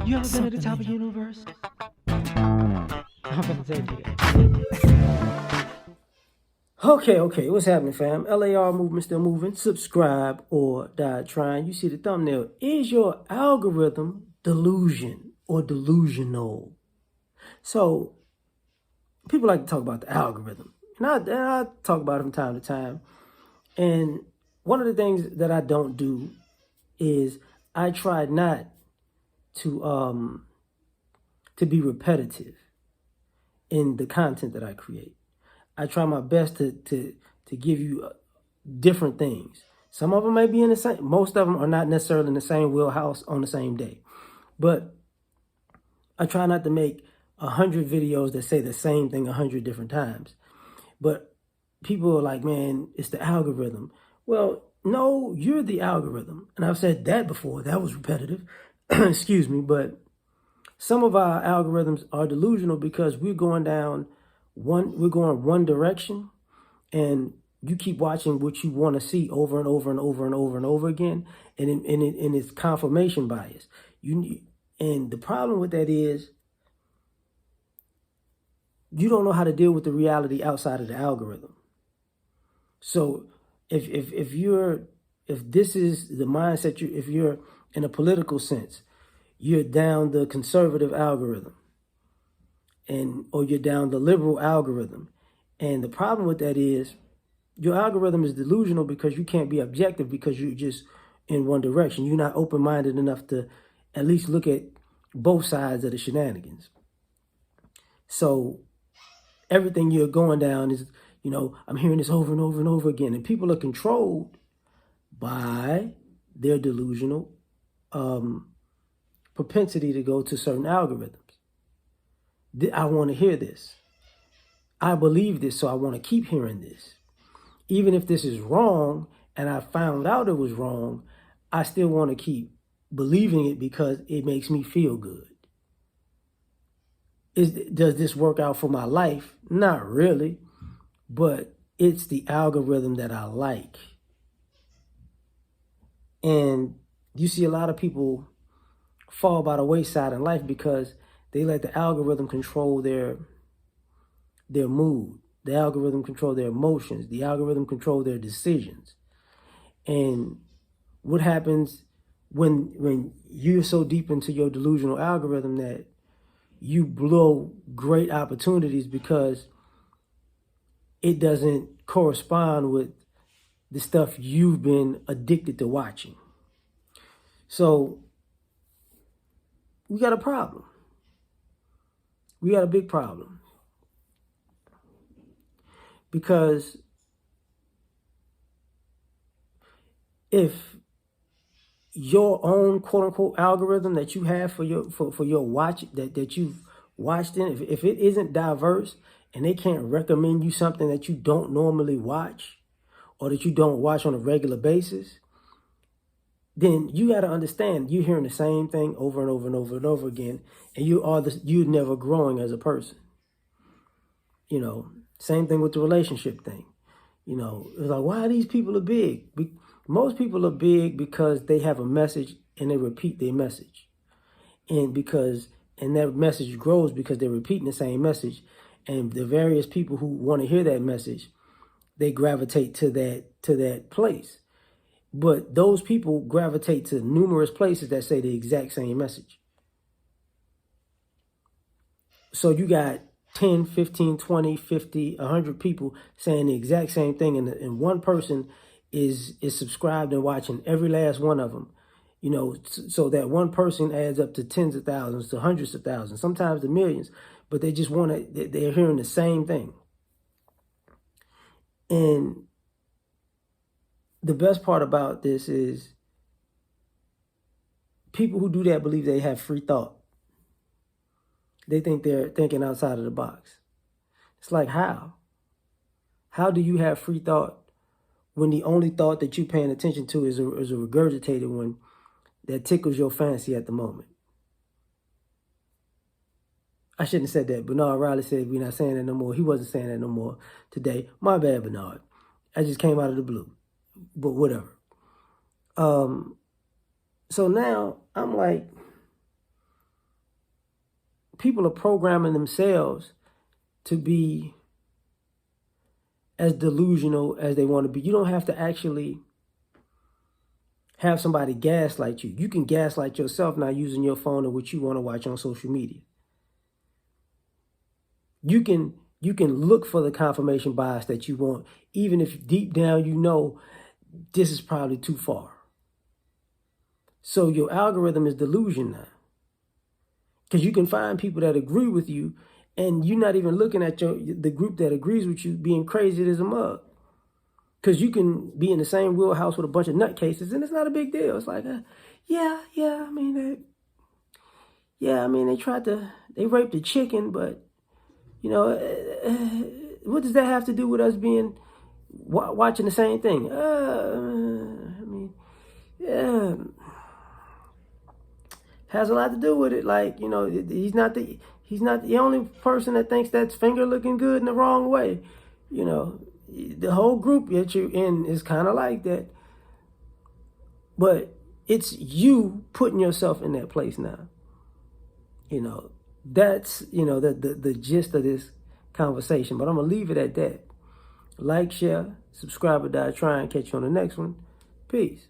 You ever been at the top of the universe? I'm gonna say it. Okay. What's happening, fam? L.A.R. movement still moving. Subscribe or die trying. You see the thumbnail. Is your algorithm delusion or delusional? So people like to talk about the algorithm, and I talk about it from time to time. And one of the things that I don't do is I try not to be repetitive in the content that I create. I try my best to give you different things. Some of them may be in the same. Most of them are not necessarily in the same wheelhouse on the same day, but I try not to make 100 videos that say the same thing 100 different times. But people are like, man, it's the algorithm. Well, no, you're the algorithm. And I've said that before. That was repetitive. Excuse me. But some of our algorithms are delusional because we're going one direction, and you keep watching what you want to see over and over and over and over and over again. And it's confirmation bias. And the problem with that is you don't know how to deal with the reality outside of the algorithm. So if this is the mindset, if you're in a political sense, you're down the conservative algorithm, or you're down the liberal algorithm. And the problem with that is your algorithm is delusional because you can't be objective because you're just in one direction. You're not open-minded enough to at least look at both sides of the shenanigans. So everything you're going down is, I'm hearing this over and over and over again. And people are controlled by their delusional propensity to go to certain algorithms. I want to hear this. I believe this, so I want to keep hearing this. Even if this is wrong and I found out it was wrong, I still want to keep believing it because it makes me feel good. Does this work out for my life? Not really, but it's the algorithm that I like. And you see a lot of people fall by the wayside in life because they let the algorithm control their mood. The algorithm control their emotions. The algorithm control their decisions. And what happens when you're so deep into your delusional algorithm that you blow great opportunities because it doesn't correspond with the stuff you've been addicted to watching. So we got a problem. We got a big problem. Because if your own quote unquote algorithm that you have for your watch that you've watched in, if it isn't diverse and they can't recommend you something that you don't normally watch or that you don't watch on a regular basis, then you got to understand you're hearing the same thing over and over and over and over again, and you're never growing as a person. Same thing with the relationship thing. It's like, why are these people are big? Most people are big because they have a message and they repeat their message. And that message grows because they're repeating the same message. And the various people who want to hear that message, they gravitate to that place. But those people gravitate to numerous places that say the exact same message. So you got 10, 15, 20, 50, 100 people saying the exact same thing. And one person is subscribed and watching every last one of them. So that one person adds up to tens of thousands, to hundreds of thousands, sometimes to millions. But they just they're hearing the same thing. And the best part about this is people who do that believe they have free thought. They think they're thinking outside of the box. It's like, how? How do you have free thought when the only thought that you're paying attention to is a regurgitated one that tickles your fancy at the moment? I shouldn't have said that. Bernard Riley said we're not saying that no more. He wasn't saying that no more today. My bad, Bernard. I just came out of the blue. But whatever. So now I'm like, people are programming themselves to be as delusional as they want to be. You don't have to actually have somebody gaslight you. You can gaslight yourself now using your phone and what you want to watch on social media. You can look for the confirmation bias that you want, even if deep down you know this is probably too far. So your algorithm is delusion now. Because you can find people that agree with you, and you're not even looking at the group that agrees with you being crazy as a mug. Because you can be in the same wheelhouse with a bunch of nutcases, and it's not a big deal. It's like, I mean, they raped the chicken, but, what does that have to do with us being watching the same thing? Yeah, has a lot to do with it. Like, he's not the only person that thinks that's finger looking good in the wrong way. The whole group that you're in is kind of like that. But it's you putting yourself in that place now. That's, the gist of this conversation. But I'm going to leave it at that. Like, share, subscribe, or die trying. Catch you on the next one. Peace.